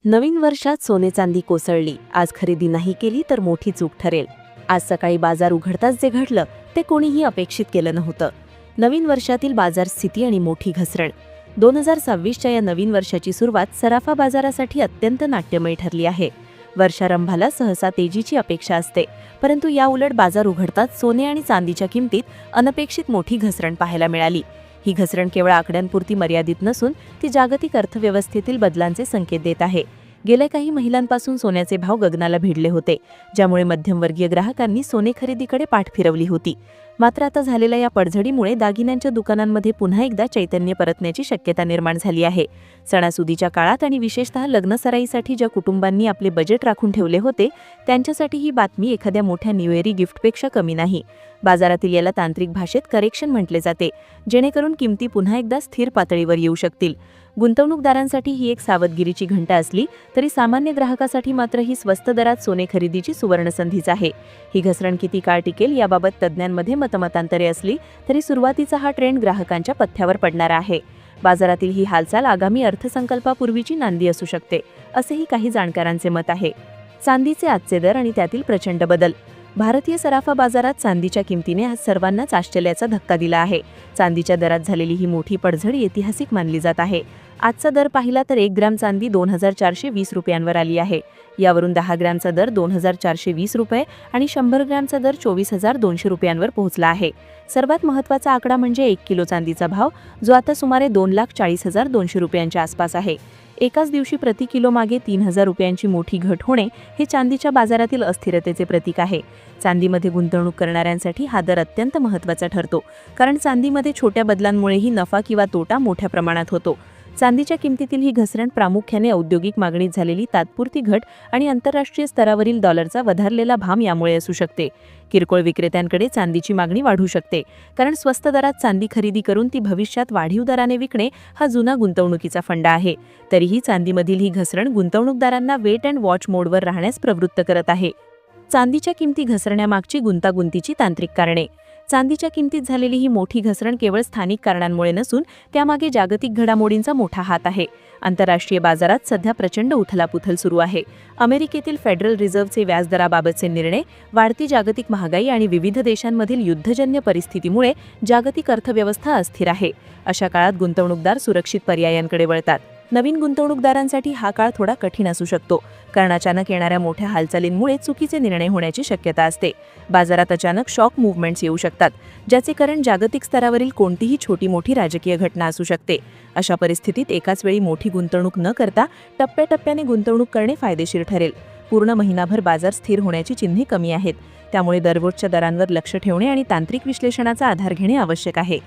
नवीन वर्षात सोने चांदी कोसळली. आज खरेदी नाही केली तर मोठी चूक ठरेल. आज सकाळी बाजार उघडताच जे घडलं ते कोणीही अपेक्षित केलं नव्हतं. नवीन वर्षातील बाजार स्थिती आणि मोठी घसरण. 2026च्या या नवीन वर्षाची सुरुवात सराफा बाजारासाठी अत्यंत नाट्यमय ठरली आहे. वर्षारंभाला सहसा तेजीची अपेक्षा असते, परंतु याउलट बाजार उघडताच सोने आणि चांदीच्या किमतीत अनपेक्षित मोठी घसरण पाहायला मिळाली. ही घसरण केवळ आकड्यांपुरती मर्यादित नसून ती जागतिक अर्थव्यवस्थेतील बदलांचे संकेत देत आहे. गेल्या काही महिन्यांपासून सोन्याचे भाव गगनाला भिडले होते, ज्यामुळे मध्यमवर्गीय ग्राहकांनी सोने खरेदीकडे पाठ फिरवली होती. मात्र आता झालेल्या या पडझडीमुळे दागिन्यांच्या दुकानांमध्ये पुन्हा एकदा चैतन्य परतण्याची शक्यता निर्माण झाली आहे. सणासुदीच्या काळात आणि विशेषतः लग्नसराईसाठी ज्या कुटुंबांनी आपले बजेट राखून ठेवले होते, त्यांच्यासाठी ही बातमी एखाद्या मोठ्या न्यू इयर गिफ्टपेक्षा कमी नाही. बाजारातील याला तांत्रिक भाषेत करेक्शन म्हटले जाते, जेणेकरून किमती पुन्हा एकदा स्थिर पातळीवर येऊ शकतील. गुंतवणूकदारांसाठी ही एक सावधगिरीची घंटा असली तरी सामान्य ग्राहकासाठी मात्र ही स्वस्त दरात सोने खरेदीची सुवर्णसंधीच आहे. ही घसरण किती काळ टिकेल याबाबत तज्ज्ञांमध्ये मतमतांतरे असली तरी सुरुवातीचा हा ट्रेंड ग्राहकांच्या पथ्यावर पडणारा आहे. बाजारातील ही हालचाल आगामी अर्थसंकल्पापूर्वीची नांदी असू शकते, असेही काही जाणकारांचे मत आहे. चांदीचे आजचे दर आणि त्यातील प्रचंड बदल. भारतीय सराफा बाजारात चांदीच्या किमतीने आज सर्वांनाच आश्चर्याचा धक्का दिला आहे. चांदीच्या दरात झालेली ही मोठी पडझड ऐतिहासिक मानली जात आहे. आजचा दर पाहिला तर 1 ग्रॅम चांदी 2420 रुपयांवर आली आहे. यावरून 10 ग्रॅमचा दर 2420 रुपये आणि 100 ग्रॅमचा दर 24200 रुपयांवर पोहोचला आहे. सर्वात महत्त्वाचा आकडा म्हणजे 1 किलो चांदीचा भाव, जो आता सुमारे 2,40,200 रुपयांच्या आसपास आहे. एकाच दिवशी प्रति किलो मागे 3000 रुपयांची मोठी घट होणे हे चांदीच्या बाजारातील अस्थिरतेचे प्रतीक आहे. चांदीमध्ये गुंतवणूक करणाऱ्यांसाठी हा दर अत्यंत महत्त्वाचा ठरतो, कारण चांदीमध्ये छोट्या बदलांमुळेही नफा किंवा तोटा मोठ्या प्रमाणात होतो. चांदीच्या किमतीतील ही घसरण प्रामुख्याने औद्योगिक मागणीत झालेली तात्पुरती घट आणि आंतरराष्ट्रीय स्तरावरील डॉलरचा वधारलेला भाव यामुळे असू शकते. किरकोळ विक्रेत्यांकडे चांदीची मागणी वाढू शकते, कारण स्वस्त दरात चांदी खरेदी करून ती भविष्यात वाढीव दराने विकणे हा जुना गुंतवणुकीचा फंडा आहे. तरीही चांदीमधील ही घसरण गुंतवणूकदारांना वेट अँड वॉच मोडवर राहण्यास प्रवृत्त करत आहे. चांदीच्या किमती घसरण्यामागची गुंतागुंतीची तांत्रिक कारणे. चांदीच्या किमतीत झालेली ही मोठी घसरण केवळ स्थानिक कारणांमुळे नसून त्यामागे जागतिक घडामोडींचा मोठा हात आहे. आंतरराष्ट्रीय बाजारात सध्या प्रचंड उथलापुथल सुरू आहे. अमेरिकेतील फेडरल रिझर्व्हचे व्याजदराबाबतचे निर्णय, वाढती जागतिक महागाई आणि विविध देशांमधील युद्धजन्य परिस्थितीमुळे जागतिक अर्थव्यवस्था अस्थिर आहे. अशा काळात गुंतवणूकदार सुरक्षित पर्यायांकडे वळतात. नवीन गुंतवणूकदारांसाठी हा काळ थोडा कठीण असू शकतो, कारण अचानक येणाऱ्या मोठ्या हालचालींमुळे चुकीचे निर्णय होण्याची शक्यता असते. बाजारात अचानक शॉक मूव्हमेंट्स येऊ शकतात, ज्याचे कारण जागतिक स्तरावरील कोणतीही छोटी मोठी राजकीय घटना असू शकते. अशा परिस्थितीत एकाच वेळी मोठी गुंतवणूक न करता टप्प्याटप्प्याने गुंतवणूक करणे फायदेशीर ठरेल. पूर्ण महिनाभर बाजार स्थिर होण्याची चिन्हे कमी आहेत, त्यामुळे दररोजच्या दरांवर लक्ष ठेवणे आणि तांत्रिक विश्लेषणाचा आधार घेणे आवश्यक आहे.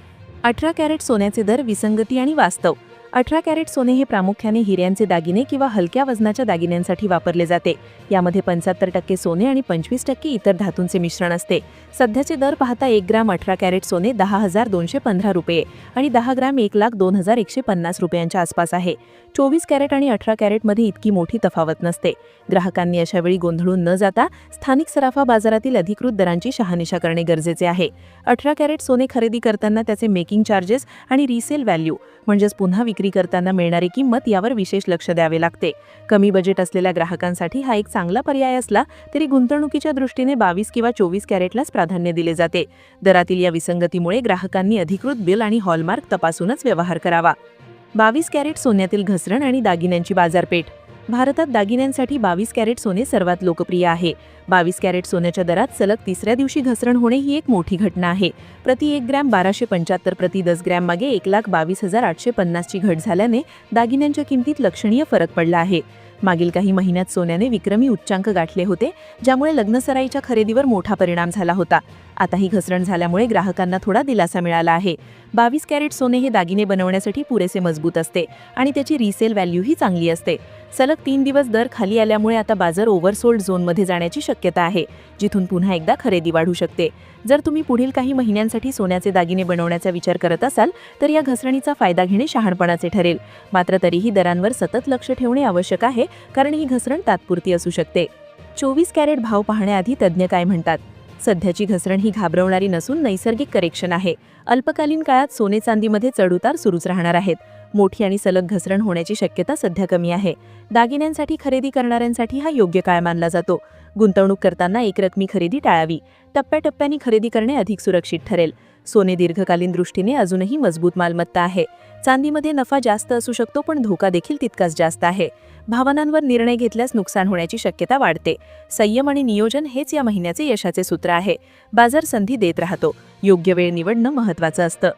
18 कॅरेट सोन्याचे दर, विसंगती आणि वास्तव. 18 कॅरेट सोने हे प्रामुख्याने हिऱ्यांचे दागिने किंवा हलक्या वजनाच्या दागिन्यांसाठी वापरले जाते. यामध्ये 75% सोने आणि 25% इतर धातूंचे मिश्रण असते. सध्याचे दर पाहता 1 ग्रॅम 18 कॅरेट सोने 10,215 रुपये आणि 10 ग्रॅम 1,02,150 रुपयांच्या आसपास आहे. 24 कॅरेट आणि 18 कॅरेटमध्ये इतकी मोठी तफावत नसते. ग्राहकांनी अशावेळी गोंधळून न जाता स्थानिक सराफा बाजारातील अधिकृत दरांची शहानिशा करणे गरजेचे आहे. 18 कॅरेट सोने खरेदी करताना त्याचे मेकिंग चार्जेस आणि रिसेल व्हॅल्यू म्हणजेच पुन्हा विक्री करताना मिळणारी किंमत यावर विशेष लक्ष द्यावे लागते. कमी बजेट असलेल्या ग्राहकांसाठी हा एक चांगला पर्याय असला तरी गुंतवणुकीच्या दृष्टीने 22 किंवा 24 कॅरेटलाच प्राधान्य दिले जाते. दरातील या विसंगतीमुळे ग्राहकांनी अधिकृत बिल आणि हॉलमार्क तपासूनच व्यवहार करावा. 22 कॅरेट सोन्यातील घसरण आणि दागिन्यांची बाजारपेठ. भारतात दागिन्यांसाठी 22 कॅरेट सोने सर्वात लोकप्रिय आहे. 22 कॅरेट सोन्याच्या दरात सलग तिसऱ्या दिवशी घसरण होणे ही एक मोठी घटना आहे. प्रति 1 ग्रॅम 1275, प्रति 10 ग्रॅम मागे 1,22,850 ची घट झाल्याने दागिन्यांच्या किमतीत लक्षणीय फरक पडला आहे. मागील काही महिन्यात सोन्याने विक्रमी उच्चांक गाठले होते, ज्यामुळे लग्नसराईच्या खरेदीवर मोठा परिणाम झाला होता. आता ही घसरण झाल्यामुळे ग्राहकांना थोडा दिलासा मिळाला आहे. 22 कॅरेट सोने हे दागिने बनवण्यासाठी पुरेसे मजबूत असते आणि त्याची रिसेल व्हॅल्यूही चांगली असते. सलग 3 दिवस दर खाली आल्यामुळे आता बाजार ओव्हरसोल्ड झोनमध्ये जाण्याची शक्यता आहे, जिथून पुन्हा एकदा खरेदी वाढू शकते. जर तुम्ही पुढील काही महिन्यांसाठी सोन्याचे दागिने बनवण्याचा विचार करत असाल तर या घसरणीचा फायदा घेणे शहाणपणाचे ठरेल. मात्र तरीही दरांवर सतत लक्ष ठेवणे आवश्यक आहे, कारण ही घसरण तात्पुरती असू शकते. 24 कॅरेट भाव पाहण्याआधी तज्ज्ञ काय म्हणतात? सध्याची घसरण ही घाबरवणारी नसून नैसर्गिक करेक्शन आहे. अल्पकालीन काळात सोने चांदीमध्ये चढउतार सुरूच राहणार आहेत. मोठी आणि सलग घसरण होण्याची शक्यता सध्या कमी आहे. दागिन्यांसाठी खरेदी करणाऱ्यांसाठी हा योग्य काळ मानला जातो. गुंतवणूक करताना एकरकमी खरेदी टाळावी. टप्प्याटप्प्याने खरेदी करणे अधिक सुरक्षित ठरेल. सोने दीर्घकालीन दृष्टीने अजूनही मजबूत मालमत्ता आहे. चांदीमध्ये नफा जास्त असू शकतो, पण धोका देखील तितकाच जास्त आहे. भावनांवर निर्णय घेतल्यास नुकसान होण्याची शक्यता वाढते. संयम आणि नियोजन हेच या महिन्याचे यशाचे सूत्र आहे. बाजार संधी देत राहतो. योग्य वेळ निवडणं महत्त्वाचं असतं.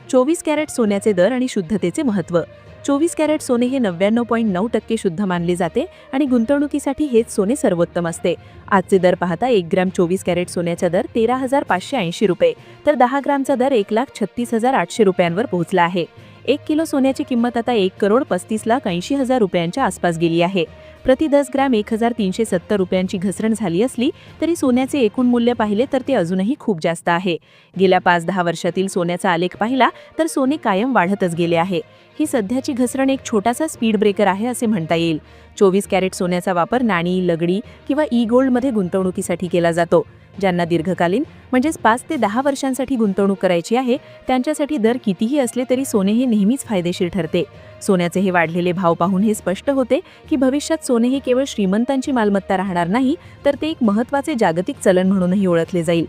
24 कॅरेट सोन्याचे दर आणि शुद्धतेचे महत्त्व. 24 कॅरेट सोने हे 99.9% शुद्ध मानले जाते आणि गुंतवणुकीसाठी हेच सोने सर्वोत्तम असते. आजचे दर पाहता 1 ग्रॅम 24 कॅरेट सोन्याचा दर 13,580 रुपये, तर 10 ग्रामचा दर 1,36,800 रुपयांवर पोहोचला आहे. 1 किलो सोन्याची किंमत आता 1,35,80,000 रुपयांच्या आसपास गेली आहे. प्रति 10 ग्रॅम 1,370 रुपयांची घसरण झाली असली तरी सोन्याचे एकूण मूल्य पाहिले तर ते अजूनही खूप जास्त आहे. गेल्या 5-10 वर्षातील सोन्याचा आलेख पाहिला तर सोने कायम वाढतच गेले आहे. ही सध्याची घसरण एक छोटासा स्पीड ब्रेकर आहे असे म्हणता येईल. 24 कॅरेट सोन्याचा वापर नाणी, लगडी किंवा गोल्डमध्ये गुंतवणुकीसाठी केला जातो. ज्यांना दीर्घकालीन म्हणजेच 5 ते 10 वर्षांसाठी गुंतवणूक करायची आहे त्यांच्यासाठी दर कितीही असले तरी सोने हे नेहमीच फायदेशीर ठरते. सोन्याचे हे वाढलेले भाव पाहून हे स्पष्ट होते की भविष्यात सोने हे केवळ श्रीमंतांची मालमत्ता राहणार नाही, तर ते एक महत्त्वाचे जागतिक चलन म्हणूनही ओळखले जाईल.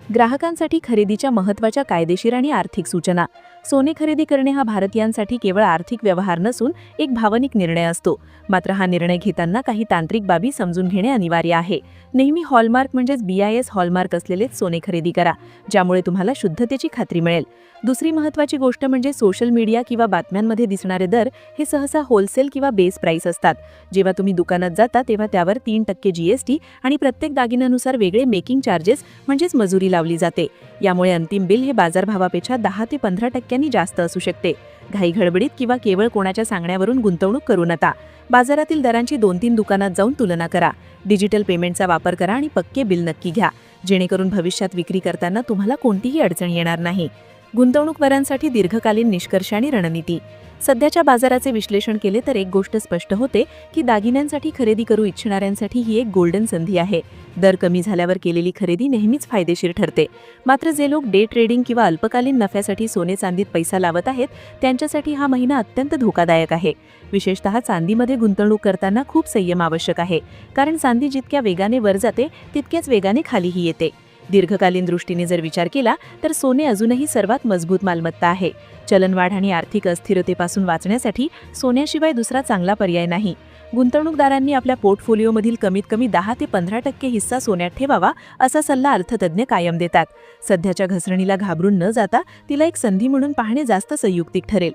ग्राहकांसाठी खरेदीच्या महत्त्वाच्या कायदेशीर आणि आर्थिक सूचना. सोने खरेदी करणे हा भारतीयांसाठी केवळ आर्थिक व्यवहार नसून एक भावनिक निर्णय असतो. मात्र हा निर्णय घेताना काही तांत्रिक बाबी समजून घेणे अनिवार्य आहे. नेहमी हॉलमार्क म्हणजेच BIS हॉलमार्क असलेलेच सोने खरेदी करा, ज्यामुळे तुम्हाला शुद्धतेची खात्री मिळेल. दुसरी महत्त्वाची गोष्ट म्हणजे सोशल मीडिया किंवा बातम्यांमध्ये दिसणारे दर हे सहसा होलसेल किंवा बेस प्राइस असतात. जेव्हा तुम्ही दुकानात जाता तेव्हा त्यावर 3% GST आणि प्रत्येक दागिन्यानुसार वेगळे मेकिंग चार्जेस म्हणजेच मजुरी लावली जाते. यामुळे अंतिम बिल हे बाजारभावापेक्षा 10 ते 15% जास्त असू शकते. घाईगडबडीत किंवा केवळ कोणाच्या सांगण्यावरून गुंतवणूक करू नका. बाजारातील दरांची 2-3 दुकानात जाऊन तुलना करा. डिजिटल पेमेंटचा वापर करा आणि पक्के बिल नक्की घ्या, जेणेकरून भविष्यात विक्री करताना तुम्हाला कोणतीही अडचण येणार नाही. गुंतवणूकदारांसाठी दीर्घकालीन निष्कर्ष आणि रणनीती. सध्याच्या बाजाराचे विश्लेषण केले तर एक गोष्ट स्पष्ट होते की दागिन्यांसाठी खरेदी करू इच्छिणाऱ्यांसाठी ही एक गोल्डन संधी आहे. दर कमी झाल्यावर केलेली खरेदी नेहमीच फायदेशीर ठरते. मात्र जे लोक डे ट्रेडिंग किंवा अल्पकालीन नफ्यासाठी सोने चांदीत पैसा लावत आहेत त्यांच्यासाठी हा महिना अत्यंत धोकादायक आहे. विशेषतः चांदीमध्ये गुंतवणूक करताना खूप संयम आवश्यक आहे, कारण चांदी जितक्या वेगाने वर जाते तितक्याच वेगाने खालीही येते. दीर्घकालीन दृष्टीने जर विचार केला तर सोने अजूनही सर्वात मजबूत मालमत्ता आहे. चलनवाढ आणि आर्थिक अस्थिरतेपासून वाचण्यासाठी सोन्याशिवाय दुसरा चांगला पर्याय नाही. गुंतवणूकदारांनी आपल्या पोर्टफोलिओमधील कमीत कमी 10 ते 15% हिस्सा सोन्यात ठेवावा असा सल्ला अर्थतज्ञ कायम देतात. सध्याच्या घसरणीला घाबरून न जाता तिला एक संधी म्हणून पाहणे जास्त संयुक्तिक ठरेल.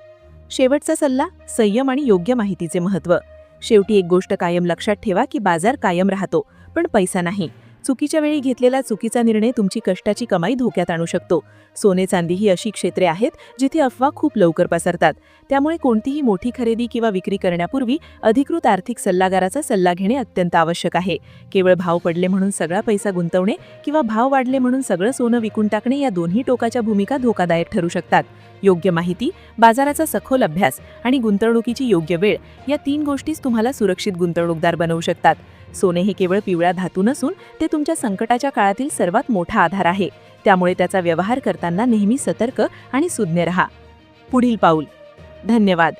शेवटचा सल्ला, संयम आणि योग्य माहितीचे महत्त्व. शेवटी एक गोष्ट कायम लक्षात ठेवा की बाजार कायम राहतो, पण पैसा नाही. चुकीच्या वेळी घेतलेला चुकीचा निर्णय तुमची कष्टाची कमाई धोक्यात आणू शकतो. सोने चांदी ही अशी क्षेत्रे आहेत जिथे अफवा खूप लवकर पसरतात. त्यामुळे कोणतीही मोठी खरेदी किंवा विक्री करण्यापूर्वी अधिकृत आर्थिक सल्लागाराचा सल्ला घेणे अत्यंत आवश्यक आहे. केवळ भाव पडले म्हणून सगळा पैसा गुंतवणे किंवा भाव वाढले म्हणून सगळं सोनं विकून टाकणे या दोन्ही टोकाच्या भूमिका धोकादायक ठरू शकतात. योग्य माहिती, बाजाराचा सखोल अभ्यास आणि गुंतवणुकीची योग्य वेळ या 3 गोष्टीच तुम्हाला सुरक्षित गुंतवणूकदार बनवू शकतात. सोने हे केवळ पिवळा धातू नसून ते तुमच्या संकटाच्या काळातील सर्वात मोठा आधार आहे. त्यामुळे त्याचा व्यवहार करताना नेहमी सतर्क आणि सुज्ञ रहा. पुढील पाऊल. धन्यवाद.